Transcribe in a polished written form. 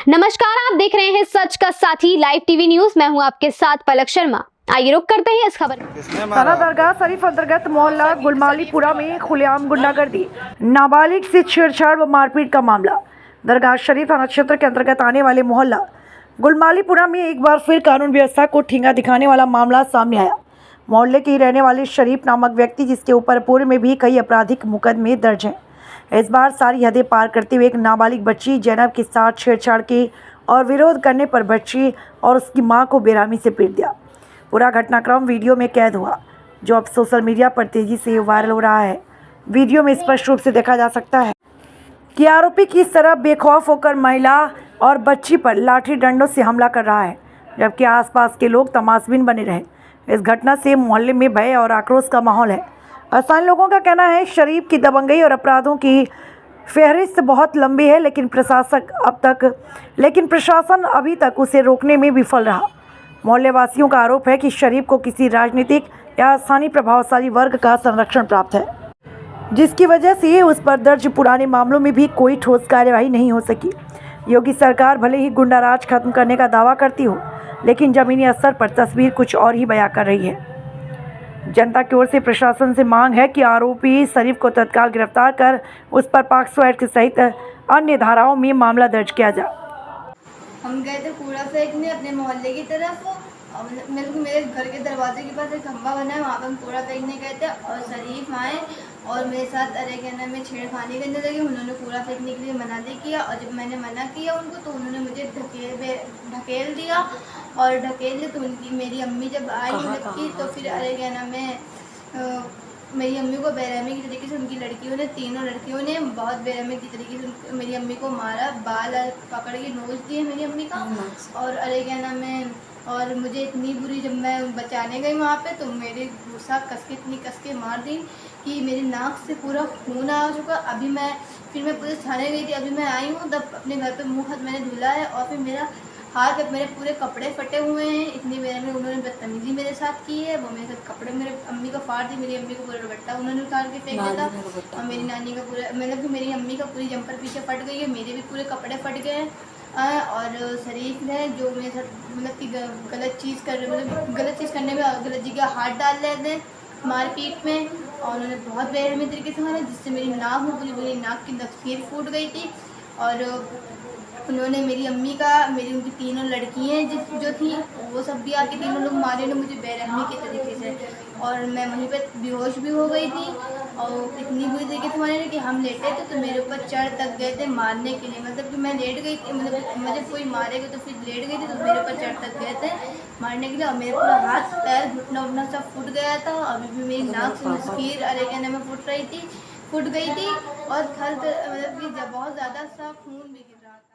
नमस्कार, आप देख रहे हैं सच का साथी लाइव टीवी न्यूज। मैं हूं आपके साथ पलक शर्मा। आइए रुक करते हैं इस खबर। थाना दरगाह शरीफ अंतर्गत मोहल्ला गुलमालीपुरा में खुलेआम गुंडागर्दी, नाबालिग से छेड़छाड़ व मारपीट का मामला। दरगाह शरीफ थाना क्षेत्र के अंतर्गत आने वाले मोहल्ला गुलमालीपुरा में एक बार फिर कानून व्यवस्था को ठेंगा दिखाने वाला मामला सामने आया। मोहल्ले के ही रहने वाले शरीफ नामक व्यक्ति, जिसके ऊपर पूर्व में भी कई आपराधिक मुकदमे दर्ज हैं, इस बार सारी हदें पार करते हुए एक नाबालिग बच्ची जैनब के साथ छेड़छाड़ की और विरोध करने पर बच्ची और उसकी मां को बेरहमी से पीट दिया। पूरा घटनाक्रम वीडियो में कैद हुआ, जो अब सोशल मीडिया पर तेजी से वायरल हो रहा है। वीडियो में स्पष्ट रूप से देखा जा सकता है कि आरोपी किस तरह बेखौफ होकर महिला और बच्ची पर लाठी डंडों से हमला कर रहा है, जबकि आसपास के लोग तमाशबीन बने रहे। इस घटना से मोहल्ले में भय और आक्रोश का माहौल है। स्थानीय लोगों का कहना है शरीफ की दबंगई और अपराधों की फहरिस्त बहुत लंबी है, लेकिन प्रशासन अभी तक उसे रोकने में विफल रहा। मोहल्ले वासियों का आरोप है कि शरीफ को किसी राजनीतिक या स्थानीय प्रभावशाली वर्ग का संरक्षण प्राप्त है, जिसकी वजह से उस पर दर्ज पुराने मामलों में भी कोई ठोस कार्यवाही नहीं हो सकी। योगी सरकार भले ही गुंडाराज खत्म करने का दावा करती हो, लेकिन जमीनी स्तर पर तस्वीर कुछ और ही बयां कर रही है। जनता की ओर से प्रशासन से मांग है कि आरोपी शरीफ को तत्काल गिरफ्तार कर उस पर पॉक्सो एक्ट सहित अन्य धाराओं में मामला दर्ज किया जाए। हम गए थे कूड़ा फेंकने अपने मोहल्ले की तरफ, और मेरे घर के दरवाजे के पास एक खंभा बना है, वहाँ पर हम कूड़ा फेंकने गए थे और शरीफ आए और मेरे साथ अरे कहना में छेड़खानी करने लगे। उन्होंने कूड़ा फेंकने के लिए मना किया और जब मैंने मना किया उनको, तो उन्होंने मुझे ढकेल दिया और ढकेल दिया। तो उनकी मेरी अम्मी जब आई लड़की, तो फिर अरे कहना में मेरी अम्मी को बेरहमी की तरीके से उनकी लड़कियों ने, तीनों लड़कियों ने बहुत बेरहमी की तरीके से मेरी अम्मी को मारा, बाल पकड़ के नोच दिए मेरी अम्मी का। और अरे क्या नाम है, और मुझे इतनी बुरी, जब मैं बचाने गई वहाँ पे, तो मेरे गुस्सा इतनी कस के मार दी कि मेरी नाक से पूरा खून आ चुका। अभी मैं पुलिस थाने गई थी, अभी मैं आई हूँ, तब अपने घर पे मुँह हाथ मैंने धुला है और फिर मेरा हाथ, मेरे पूरे कपड़े फटे हुए हैं। इतनी मेरे में उन्होंने बदतमीजी मेरे साथ की है। वो मेरे साथ कपड़े, मेरे अम्मी का फाड़ दी, मेरी अम्मी को पूरा दुपट्टा उन्होंने उतार के फेंक दिया था और मेरी नानी का पूरा, मतलब कि मेरी अम्मी का पूरी जंपर पीछे फट गई है, मेरे भी पूरे कपड़े फट गए हैं। और शरीफ ने जो मेरे साथ मतलब कि गलत चीज़ करने में गलत जगह हाथ डाल लेते हैं मारपीट में, और उन्होंने बहुत बेरहमी तरीके से मारा, जिससे मेरी नाक में पूरी नाक की नखीर फूट गई थी। और उन्होंने मेरी अम्मी का, उनकी तीनों लड़कियाँ जो थी, वो सब भी आके तीनों लोग मारे ने मुझे बेरहमी के तरीके से, और मैं वहीं पे बेहोश भी हो गई थी। और इतनी बुरी तरीके से मारे कि हम लेटे थे तो मेरे ऊपर चढ़ तक गए थे मारने के लिए, मतलब कि मैं लेट गई थी, मतलब मुझे कोई मारेगा तो फिर लेट गई थी, तो मेरे ऊपर चढ़ तक गए थे मारने के लिए। और मेरे पूरा हाथ पैर घुटना उठना सब फूट गया था। अभी भी मेरी नाक से नसकीर अरे कहने में फूट गई थी और मतलब कि जब बहुत ज़्यादा सा खून भी गिर रहा था।